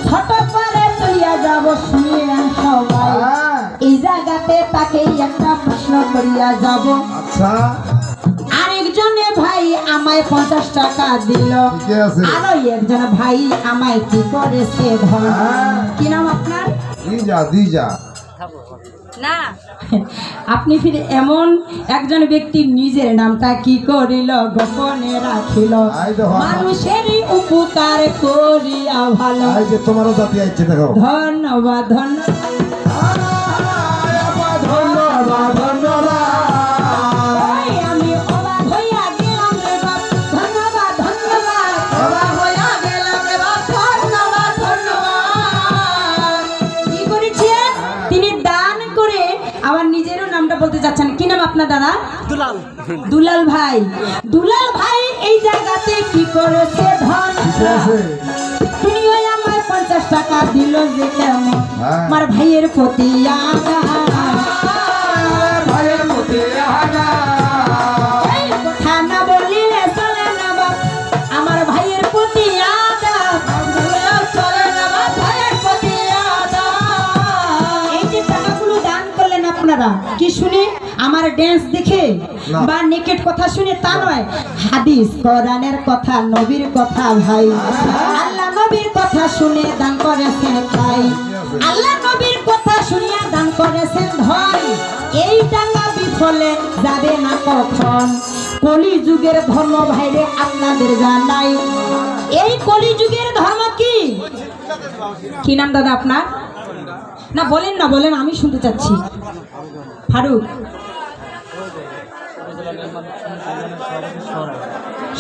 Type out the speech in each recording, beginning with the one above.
ছোট করে চলিয়া যাব শুনিয়া সবাই এই জায়গাতে তাকে একটা প্রশ্ন করিয়া যাব আচ্ছা আরেকজনে ভাই আমায় 50 টাকা দিল আরো একজন ভাই আমায় কি করেছে ধর কি নাম আপনার দিজা না আপনি ফিরে এমন একজন ব্যক্তি নিজের নামটা কি করিল গোপনে রাখিল মানুষেরই উপকার করিয়া ভালো তোমারও জাতি আইছে দেখো ধন্যবাদ আমি অবাক হইয়া গেলাম রে বাপ ধন্যবাদ কি করেছে তিনি দান করে আবার নিজেরও নামটা বলতে যাচ্ছেন কি নাম আপনার দাদা দুলাল ভাই এই জায়গাতে কি করেছে ধন তিনি ওই আমার 50 টাকা দিল যে কেমন আমার ভাইয়ের প্রতি কথা না বলিলে চলে না বাপ আমার ভাইয়ের প্রতি এই যে টাকাগুলো দান করলেন আপনারা কি শুনে আমার ড্যান্স দেখে বা নেকেট কথা শুনে তা নয় হাদিস কোরআনের কথা নবীর কথা ভাই আল্লাহ নবীর কথা শুনে দান করেছেন ভাই আল্লাহ নবীর কথা শুনিয়া দান করেছেন ধন এই টাকা বিফলে যাবে না কখন কলি যুগের ধর্ম ভাইরে আপনাদের জানাই এই কলি যুগের ধর্ম কি নাম দাদা আপনার না বলেন আমি শুনতে চাচ্ছি ফারুক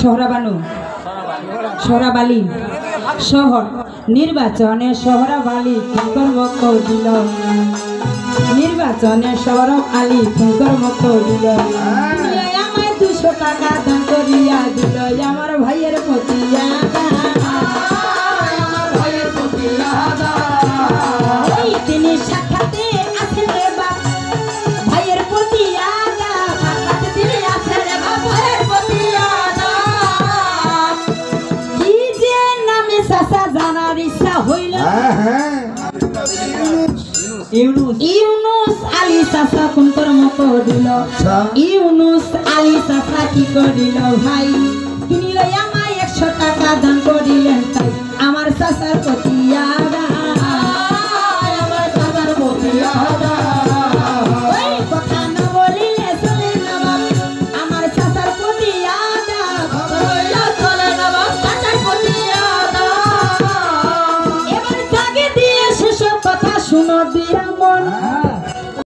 সোহরাবানু সোহরাবালি শহর নির্বাচনে সোহরাবালি কর্মক দিল নির্বাচনে সৌরভ আলী কর্মক দিল আমায় 200 টাকা দান করিয়া দিল আমার ভাইয়ের প্রতি তিনি সাক্ষাতে আছেন রে বাপ ভাইয়ের প্রতি কি যে নামে চাচা জানার ইচ্ছা হইল ইউনুস আলী চাচা কোন কর্ম করিল ইউনুস আলী চাচা কি করিল ভাই তিনি আমায় 100 টাকা দান করিলেন তাই আমার চাচার প্রতি কথা না বলিলে চলে না বাপ আমার চাচার প্রতি এবার জাগে দিয়ে সেসব কথা শুনো দিয়া মন